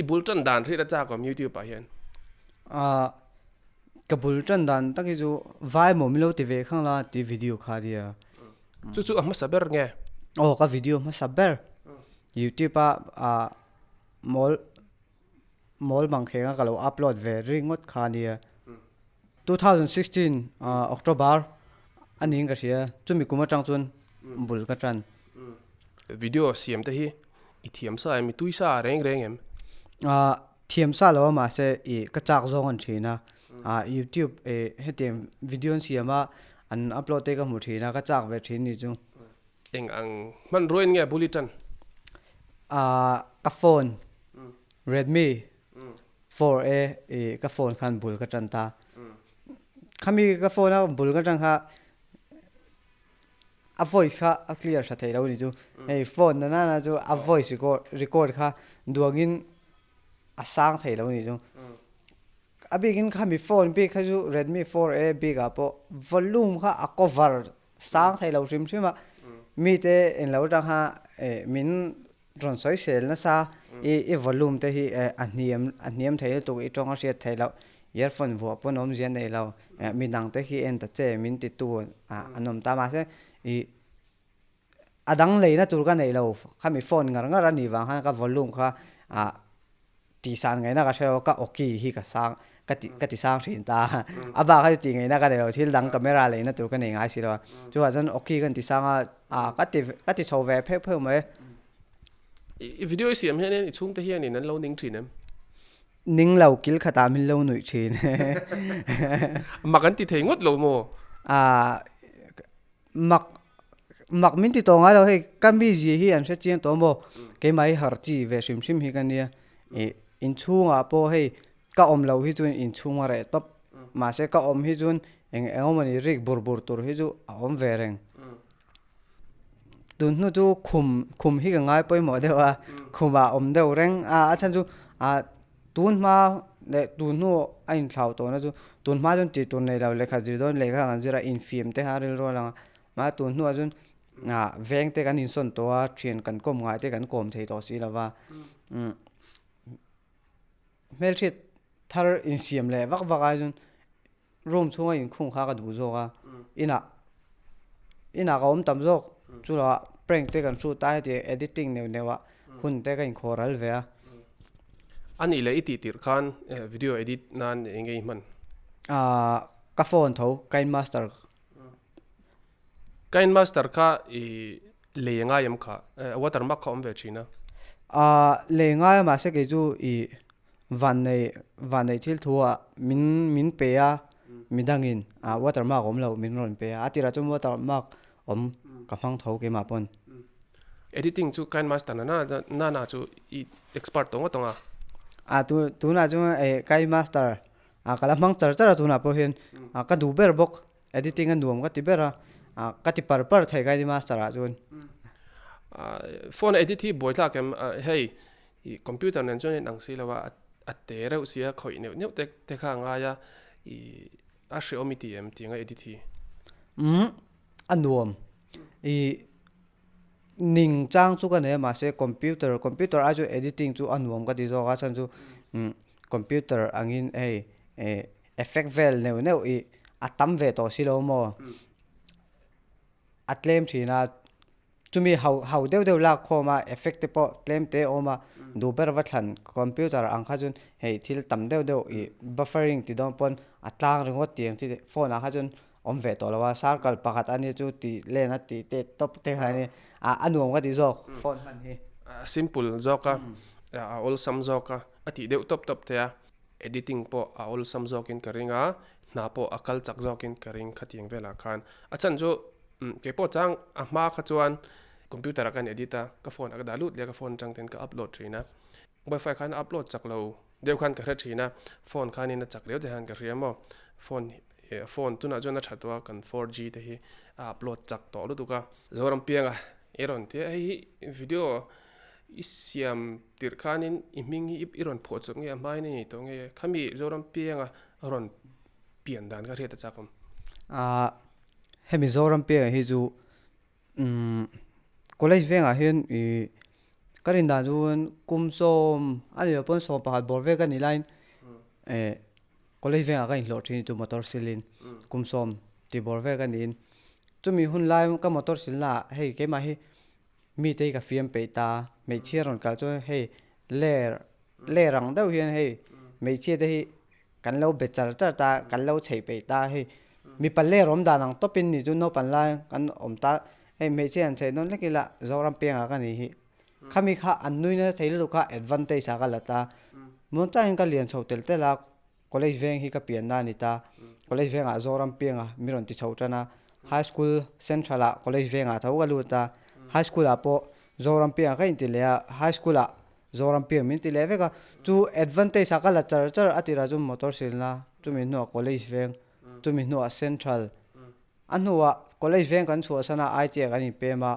ibul chan dan ri da cha kom YouTube pa hian kabul chan dan taki chu vai mo milo ti ve khang la ti video kha dia chu amma saber nge ka video ma saber YouTube a mol bang khenga ka lo upload ve ringot kha dia 2016 October aning ka sia chumi kuma tang chun bul ka tran video siam te hi I thiam sa mi tuisa reng em thiam sa lo ma se I ka chak zong an thina YouTube hetem video siama an upload te ka mu thina ka chak ve thin ni chu eng ang man roin nge bulletin ka phone Redmi 4A ka phone khan bul ka tran ta khami ka phone a bul ka tran kha a voice kha a clear sa thei lo ni chu ei phone na chu a voice record kha duangin a sang thei lo ni chu a bigin khami phone bi kha chu Redmi 4A big a po volume kha a cover sang thei lo rim ma mi te en lo tang ha min ron soi sel na sa e volume te hi a hniam thei tu I tong a riat thei lo earphone vo pon om zian nei lo mi dang te hi en ta che min ti tu anom ta ma se adang leina tur ka nei lo khami phone ngar ani wang han ka volume kha ti san ngai na ka thelo ka oki hi ka sang ka ti sang thin ta aba kha ti ngai na ka lo thil dang camera leina tur ka nei ngai si lo chu wa jan oki kan ti sang ka ti chho ve phe phe mai video siam hian I chung te hian ni nan lo ning thin em ning lo kil khata min lo nui thin makan ti thei ngot lo mo mak min ti to nga lo he kambi ji hi an se chiang to mo ke mai har chi ve sim hi kan nia in chunga po he ka om lo hi chun in chunga re top ma se ka om hi chun eng mani rik bur tur hi chu om ve reng tun nu chu khum hi ka ngai poi mo dewa khuma om deu reng a chan chu tun ma le tun nu ain thlau to na chu tun ma chun ti tun nei lo le kha ji don le kha an jira in film te ha ril ro la ma tun nu chun veng te kan in son to a thian kan kom ngai te kan kom thei to si lawa mel thit thar in siam le wak ai chun room chunga in khung kha ka du zo ga ina ka om tam zo chu la prank te kan shoot tai te editing newa hun te kan khoral ve ani le iti tir khan video edit nan engei man ka phone tho kain master kha le nga yam kha watermark kha om ve china le nga ma se ke chu van nei thil thua min pe a midangin watermark om lo min ron pe a tira chu watermark om ka phang tho ke ma pon editing chu kain master na chu expert tonga tu na chu kai master kala mang char tu na po hin ka du ber bok editing an duam ka ti bera ka ti par thai kai master a chun phone edit hi boy tla kem hey computer nan chon nang si lawa atte reu sia khoi neu te kha nga ya a Xiaomi TM tinga edit hi anuam ning chang chu ka ne ma se computer a chu editing chu anuam ka ti zo ga chan chu computer angin effect vel neu atam ve to si lo mo atlem thina chumi how deu la khoma effect te po claim te oma du ber wa thlan computer ang kha chun hei thil tam deu buffering ti don pon atlang ringot tiang chi phone a kha chun om ve to lawa circle pakhat ani chu ti lena ti te top te hani anuam ka ti jok phone han hi simple zoka all sam zoka ati deu top te editing po all sam zokin karinga na po akal chak zokin karing khatiang vela khan achan jo ke po chang hmaa kha chuan computer kan edita ka phone aga dalut le ka phone chang ten ka upload thina Wi-Fi khan upload chak lo deu khan ka hra thina phone khan in chak leu de han ka riamo phone tu na jona thatwa kan 4G te hi upload chak to lu tu ka Zorampianga eron te hi video isiam tir khanin hming hi iron pho chu nge mai ni to nge khami Zorampianga ron pian dan ka reta chakom hemi Zorampianga hi chu college venga hian cái này là luôn cung xôm anh là bọn xôm bảo bảo vệ cái này lại có lấy về cái lỗ trên tụ motor silin cung xôm thì bảo vệ cái này cho mình hun lại cái motor sil là hey cái mà hey mi tay cái phim bể ta mấy chiếc rồi cả cho hey lê răng đâu hiền hey mấy chiếc đâyกันเราเบ็ดจัดจัดตากันเราใช้ไปตาให้มีปันเล่ร่มดานังตัวเป็นนี่จุนโนปันไลกันอมตาให้ไม่ใช่อันใช้นั่นเล็กละZorampiangaกันนี่ข้ามีข้าอันนู้นนะใช้ลูกค้า advantage กันละตามุ่งใจให้กันเรียนชาวเตลเตละ college เวงที่กับเปลี่ยนได้นี่ตา college เวงอ่ะZorampiangaมีรอนที่ชาวตานะ high school central ละ college เวงอ่ะเท่ากันรู้ตา high school อ่ะพอZorampiangaก็อินทิเลีย high school อ่ะZorampianga min ti leve ka chu advantage sakala char atira chu motor silna chu min no college veng chu min no central anhuwa college veng kan chhuah sana IT kan in pema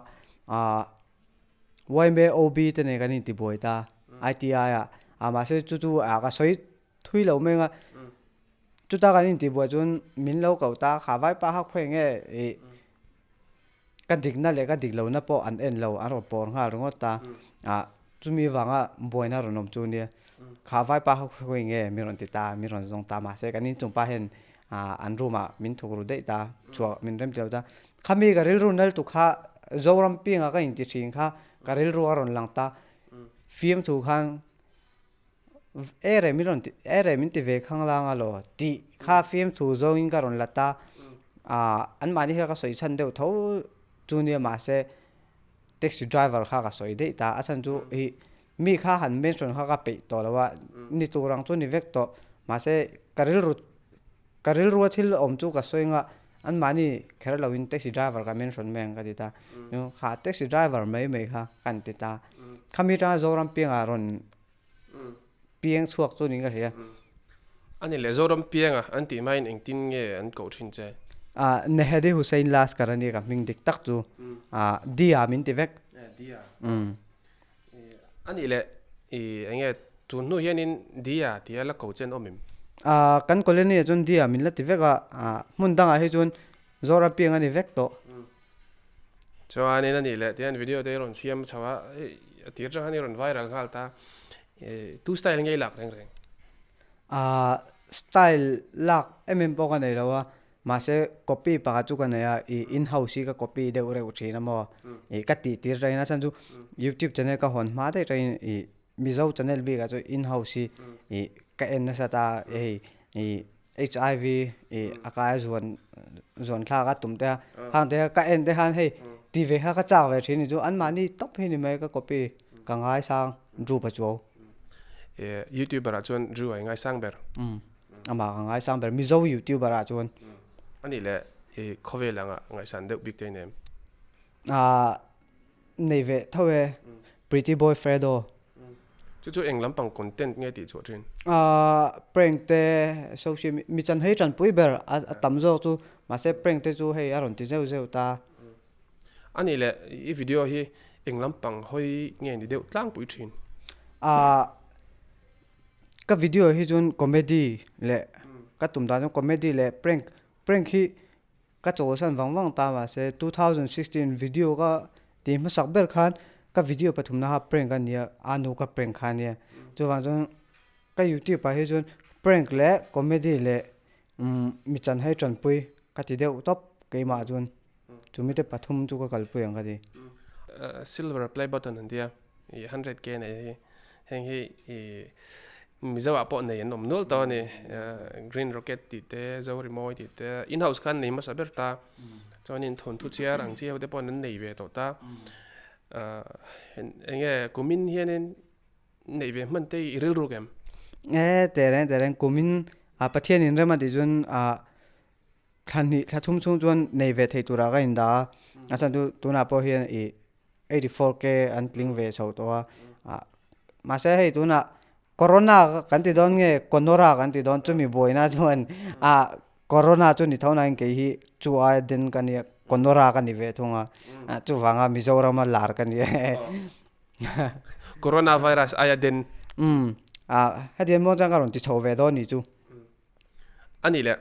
Vaipa OB te ne kan Intibuai ta ITI a ma se chu a ka soi thui lo menga chu ta kan Intibuai chun min lo kau ta kha Vaipa ha khwenge kan dik na le kan dik lo na po an en lo aro por nga rongo ta chú mi vàng á bồi na rồi nôm chú nia khá vai pa học khơi nghe mi rong tita mi rong zong ta mà sẽ cái nín chung pa hen anh ru mà min thuộc rồi đấy ta chùa min rem tiêu ta khá mi cái ril ru nal tu khá Zorampianga cái inti chinh khá cái ril ru aron lang ta phim tu khang ere min ti về khang lang alo ti khá phim tu zong in cái ron lata anh mà đi cái soi chân đều thấu chú nia mà sẽ taxi driver kha ka soi dei ta achan chu hi mi kha han mention kha ka pe to lawa ni turang chu ni vek to ma se karil ru thil om chu ka soinga an mani kher lawin taxi driver ka mention meng ka dita no kha taxi driver mai kha kan ti ta khami ta Zorampianga ron pieng chuak chu ni ga he ani le Zorampianga an ti mai eng tin nge an ko thin che nehedi Hussein las karani ka hming dik tak chu dia min ti vek dia ani le enge tu nu hianin dia tia la ko chen omim kan koleni chun dia min la ti veka Hnamdang a hi chun Zorampianga ni vek to cho ani na ni le tian video te ron siam chawa tir cha ani ron viral hal ta tu style ngai lak reng style lak po kan nei lawa mà sẽ copy pa chu kan ya in house ka copy de ure uthi na mo ka ti tir raina san chu YouTube channel ka hon ma de train mizo channel bi ka chu in house ka en na sa ta HIV aka zon kha ka tum te han te ka en te han he TV ha ka cha ve thin chu an ma ni top he ni mai ka copy ka ngai sang ru pa chu YouTuber a chuan ru ai ngai sang ber ama ngai sang ber mizo YouTuber a chuan ani le khawih langa ngai san deuh big te nem nei ve thawe pretty boy fredo chu eng lampang content nge ti chu thin prank te social mi chan hei tran pui ber a tam zo chu ma se prank te chu hei aron ti zeu ta ani le i video hi eng lampang hoi nge ni deuh tlang pui thin ka video hi chun comedy le ka tum da comedy le prank hi ka chaw san wang ta ma se 2016 video ka ti ma sak ber khan ka video pathum na ha prank an nia anu ka prank khan nia chu wang chun ka YouTube pa hi chun prank le comedy le mi chan hai tran pui ka ti deu top ke ma chun chu mi te pathum chu ka kalpui ang ka di silver play button an dia 100k nei heng hi mizawa po nei nom nol to ni green rocket ti te Zorampianga ti te in house kan nei ma saber ta chonin thon thu chiar ang chi hode pon nei ve to ta enge kumin hianin nei ve man te iril ru gem teren kumin pathian in rema di jun thani thum chung chuan nei ve thei tura ga inda asan tu na po hian 84k an tling ve chho to ma se hei tu na corona kan ti don nge konora kan ti don chumi boina chuan corona chu ni thona in ke hi chu a den kan ya konora kan ni ve thunga chu wanga Mizoram lar kan ni coronavirus aya den hadian mo jang karon ti chho ve do ni chu ani le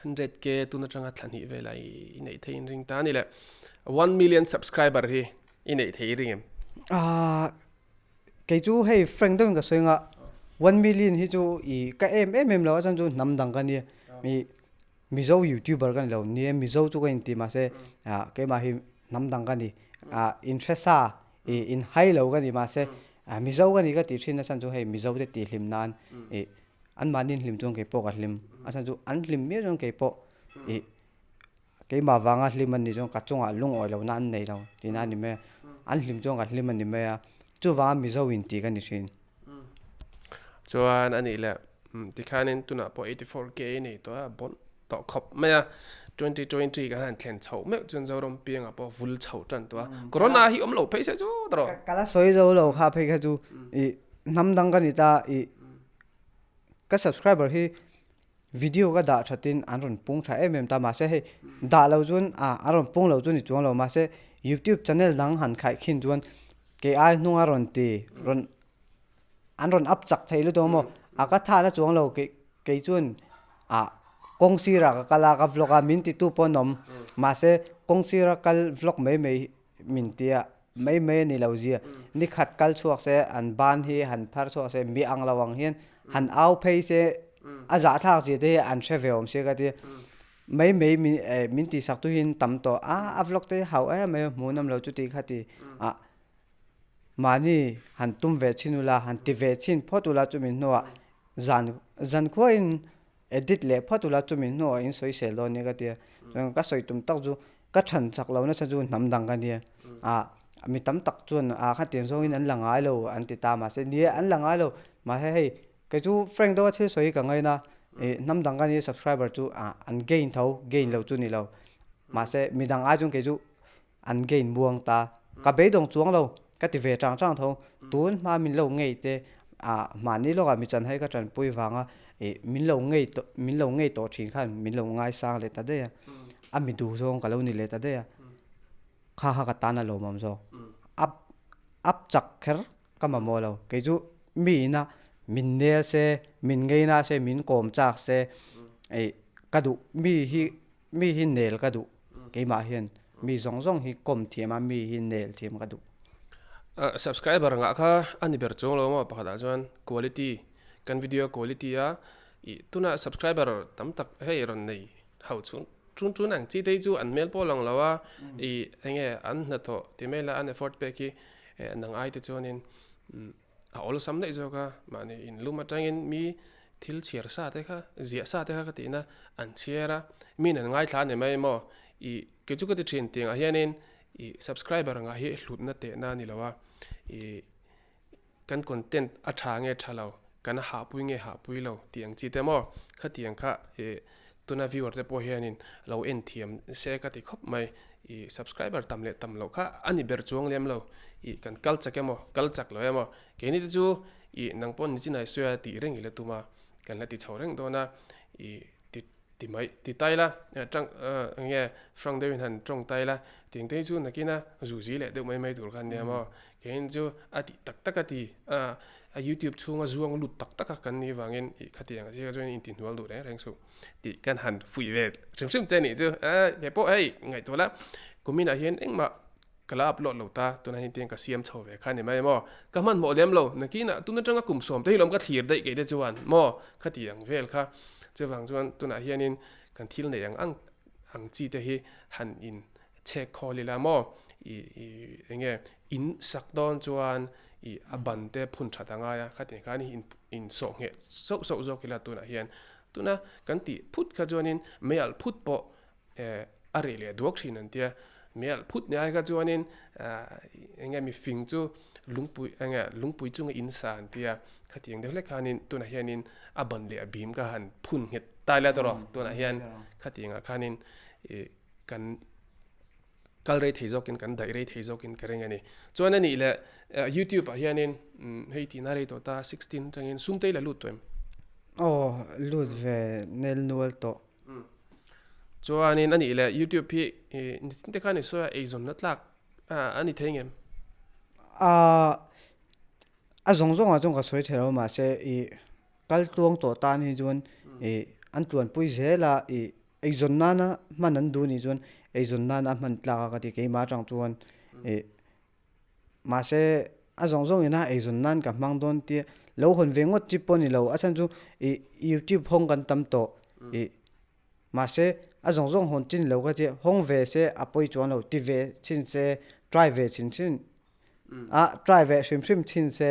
100k tu na changa thani ve lai nei thein ring ta ni le 1 million subscriber hi inei thei ring cái chú hay friend đó mình cái xoay ngã 1 million hi chú cái em lo chân chú Hnamdang cái này mi dâu YouTuber cái lâu nè mi dâu chú cái inti mà sẽ cái mà hi Hnamdang cái này Inhre sa Inhre lâu cái này mà sẽ mi dâu cái này cái tỷ trên chân chú hay mi dâu cái tỷ lim nan anh mà nên lim trong cái po cái lim chân chú anh lim miết trong cái po cái mà vàng á lim anh trong cái trong lung oil lâu nan này đâu thì nan thì mẹ anh lim trong cái lim anh thì mẹ chú vàng mi dâu inti cái này trên cho anh ấy là thì khá nên tụi nó bỏ 84K này tôi bốn tọ khop mày 2020 cái hàng tiền chậu mẹ chân Zorampianga bỏ full chậu chân tôi corona hi lâu phải sao đó cái là soi dấu lâu ha phải cái chú Hnamdang cái này ta cái subscriber hi video cái đã thật tin anh rồi pung thay em ta mà sẽ hay đã lâu chuan anh rồi pung lâu chuan thì chuan lâu mà sẽ YouTube channel đăng hẳn khai kinh chuan cái ai nung anh rồi thì rồi anh rồi up chắc thấy luôn đó mà cái thà nó chuan lâu cái chuan công si ra cái là cái vlog mình thì tu pon nom mà sẽ công si ra cái vlog mấy mình thì mấy này lâu gì ni khát cái chuột sẽ anh ban hi anh phar chuột sẽ mi ang lawang hian anh ao pay sẽ giá thang gì thế anh sẽ về ông sẽ cái gì mấy mình thì sắc tu hin tầm to vlog thế hậu ấy mấy muốn năm lâu chút thì khát thì mà ni anh tum về xin ula anh ti về xin phốt ula cho mình nó dàn khoin edit le phốt ula cho mình nó in soi sẽ lo này cái gì cái soi tum tắc du cái chân sắc lâu nó sẽ du Hnamdang cái gì mi tắm tắc chuan khát tiền số in anh là ngai lâu anh ti ta mà sẽ nia anh là ngai lâu mà hay cái chú friend đó thế soi cái ngay na Hnamdang cái này subscriber chú anh gain lâu chú này lâu mà sẽ mi đang ai chung cái chú anh gain buông ta cái bé đồng chuông lâu cái thì về trang thâu tuôn mà mình lâu ngày thế mà ní lúc mi chân hay cái chân bùi vàng mình lâu ngày tổ chính khăn mình lâu ngay sang lên ta đây mình đủ rồi cái lâu này lên ta đây khá cái tana lâu mà rồi áp chặt khэр cái mà mua lâu cái chú mi na mình nè sẽ mình ngay na sẽ mình còm chặt sẽ cái đủ mi hi nail cái đủ cái mà hiền mi rong hi còm thì mà mi hi nail thì mà cái đủ subscriber ngã kha anh ber chung lo mà bắt đầu chuan quality kan video quality tuna subscriber tam tak hay rồi này hậu chun ang chi dei chu an mail po long lawa anh an na to ti mail an effort pe ki nang ai te chuanin all sam dei zo ka mani in luma tangin mi thil chiar sa te kha zia sa te kha ti na an chiara mi na ngai thla ne mai mo ke chu ka ti thin ting hianin subscriber nga hi hlut na te na ni lawa kan content athange thalo kan ha pui lo tiang chi te mo kha tiang kha tuna viewer te po hianin lo en thiam se ka ti khop mai subscriber tamle tam lo kha ani ber chuang lem lo kan kal chakemo kal chak lo emo ke ni chu nangpon ni chinai suya ti reng ile tuma kan la ti chhoreng do na ti mai ti taila tang nge frang de han trong taila ting te chu nakina zuji le de mai dur khan ne mo ken chu ati tak ati YouTube chunga zuang lut tak kan ni wangin khatiang ji ga join in tin wal du re reng su ti kan han fui ve sim che ni chu ke po ai ngai to la kumina hian engma kala upload lo ta tuna hin tiang ka siam chho ve khan ni mai mo ka man mo lem lo nakina tuna tanga kum som te hilom ka thir dei ke de chuan mo khatiang vel kha chewang chuan tuna hianin kan thil nei ang chi te hi han in check kholila mo enge in sakdon chuan aban te phun thatanga ya khati khani in so nge so zo kila tuna hian tuna kan ti phut kha chuanin meal phut po are le duak thin an tia meal phut nya ka chuanin enge mi fing chu lungpui chunga in san tia khatiang de le khanin tuna hianin aban le abim ka han phun het taila toro tuna hian khatianga khanin kan kal rei theizokin kan dai rei theizokin karengani chuan ani le YouTube hianin hei ti na rei to ta 16 tangin sumtei la lut toim lut ve nel nual to chuanin ani le YouTube pi te khani so zon na tlak ani theingem zong a chung ka soi thero ma se kal tuang to ta ni chuan an tuan pui zela zon na manan du ni chuan zon na man tla ka ti ke ma tang chuan mà sẽ zong zong ina ai zun nan ka mang don ti lo hon vengot chi poni lo asan chu YouTube hong kan tam to mà sẽ zong zong hon chin lo ka che hong ve se apoi chuan lo ti ve chin se try ve chin try ve shrim chin se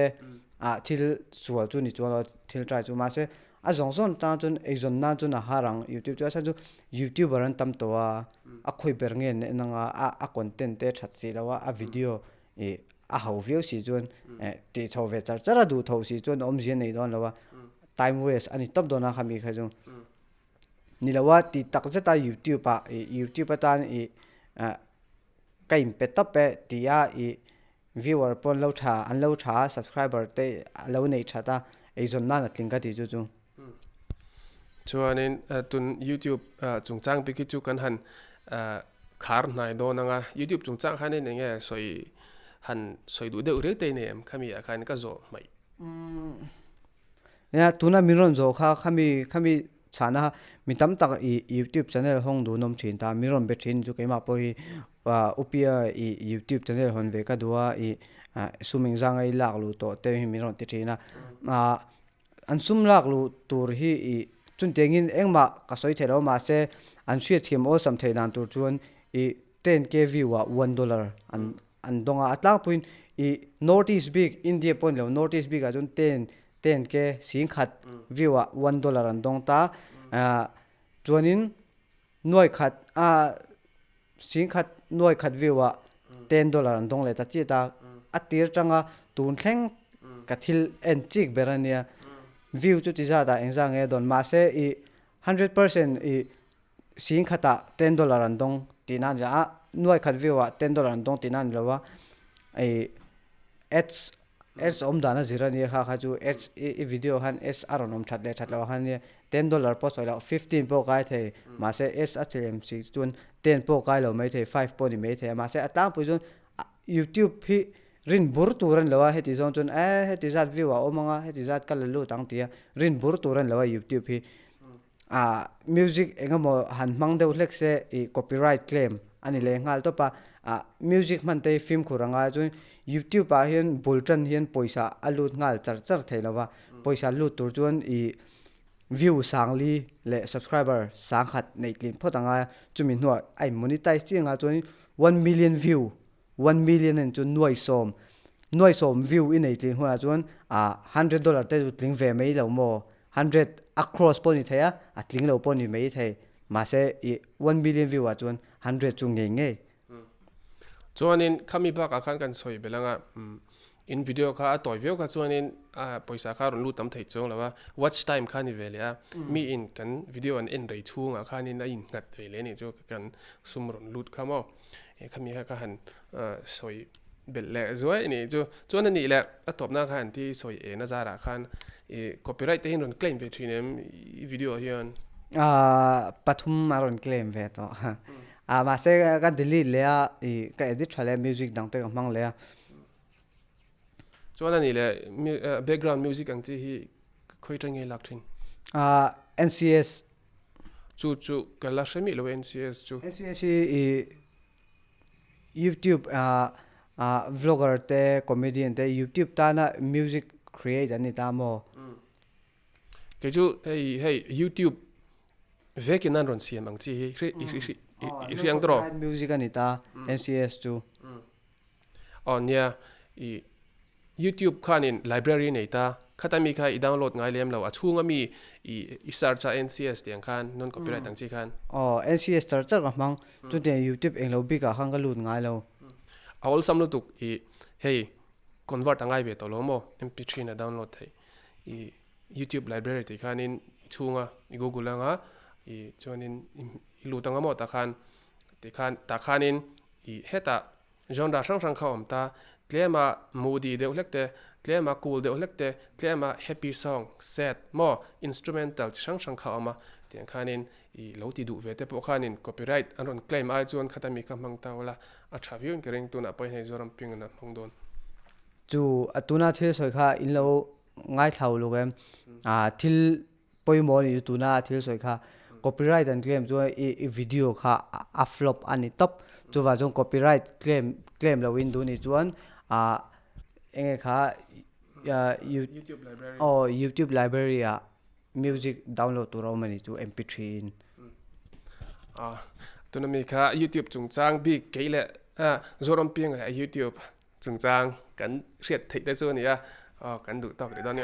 thil sual chu ni chuan lo thil try chu mà sẽ zong zong ta chun ai zon na chu na harang YouTube chu asan chu YouTuber an tam to khoi ber nge ne nanga content te that si lo video hau view si chuan ti tho ve char du tho si chuan om jian nei don lo time waste ani top dona khami khajung ni lawa ti tak zeta YouTube ta ni kaim pe top pe tia viewer pon lo tha subscriber te lo nei tha ta ei zon na tling ka ti chu chu chuanin tun YouTube chungchang pi ki chu kan han khar nai do nanga YouTube chungchang khan ne nge soi han soi du deuh re te nem khami khan ka zo mai ya tuna miron zo khami chana mi tam tak YouTube channel hong du nom thin ta miron be thin chu keima po hi upia YouTube channel hon ve ka duwa suming zang ai lak lu to te hi miron ti thina an sum lak lu tur hi chun tengin engma ka soi thelo ma se an shia thim o sam theinan tur chuan 10k view $1 an donga atlang puin notice big India pon lo notice big a chun 10k sing khat view $1 an dong ta chuanin noi khat sing khat noi khat view $10 an dong le ta chi ta atir tanga tun thleng ka thil en chik berania view chu ti za da engza nge don ma se 100% sing khata $10 an dong tinan ja noi khat view $10 an dong tinan lawa ads om dana zirani kha chu ads video han s aronom that lawa han $10 po soila 15 po kai the ma se s athem 6 tun 10 po kai lo mai the 5 po ni mai the ma se atang pu jun YouTube hi rin bur turan lawa heti zon chun heti zat view omanga heti zat kal lu tang tia rin bur turan lawa YouTube hi music engamo han mang deuh hlek se copyright claim ani le ngal to pa music man te film khuranga chu YouTube a hian bultan hian poisa alut ngal char theilawa poisa lu tur chuan view sangli le subscriber sang khat nei tlin photanga chumi hnuai ai monetize chinga chuan 1 million view 1 million and chu noi som view in ei tlin hua chuan $100 te tling ve mai lo mo 100 across poni thaya atling lo poni mai thai ma se 1 million view a chuan 100 chu nge chuanin khami ba ka khan kan soi belanga in video kha toy view kha chuanin poisa kha ron lu tam thei chong lawa watch time kha ni velia mi in kan video an en rei chunga kha ni na in ngat vele ni chu kan sum ron lut khamo khami kha han soi belle zoi ni chu chuan ni le atop na khan ti soi na zara khan copyright te hin ron claim ve thinem video hian pathum maron claim ve to ma se ka delete le ka edit thale music dang te mang le chuan ni le background music ang chi hi khoi tang nge lak thin NCS chu kala shami lo NCS YouTube vlogger te comedian te YouTube ta na music create ani ta mo ke chu hey YouTube vek nan ron siam ang chi hi riang dro music ani ta NCS chu on ya YouTube khanin library nei ta khatami khai download ngai lem lo achunga mi search cha NCS tiang khan non copyright ang chi khan NCS char mang chu te YouTube englo bi ka hang ga lut ngai lo awol samlu tuk hey convert angai ve to lo mo mp3 na download thai YouTube library ti khanin chunga Google anga chuanin lu tanga mo ta khan ti khan ta khanin heta genre sang khawm ta tlema moody de ulekte tlema cool de ulekte tlema happy song sad mo instrumental sang khawma tiang khanin lo ti du ve te po khanin copyright anon claim ai chuan khatami ka mangta wala a thaviun kereng tuna poi nei Zorampianga na mongdon chu atuna thil soi kha in lo ngai thau lu gem thil pawimawh ni tuna thil soi kha copyright and claim chu video kha a flop ani top chu wa jong copyright claim lo win du ni chuan enge kha YouTube library YouTube library a music download to raw mani chu mp3 in tuna mi kha YouTube chung chang big keile Zorampianga YouTube chung chang kan riat thei te chu ni a kan du tok de don ni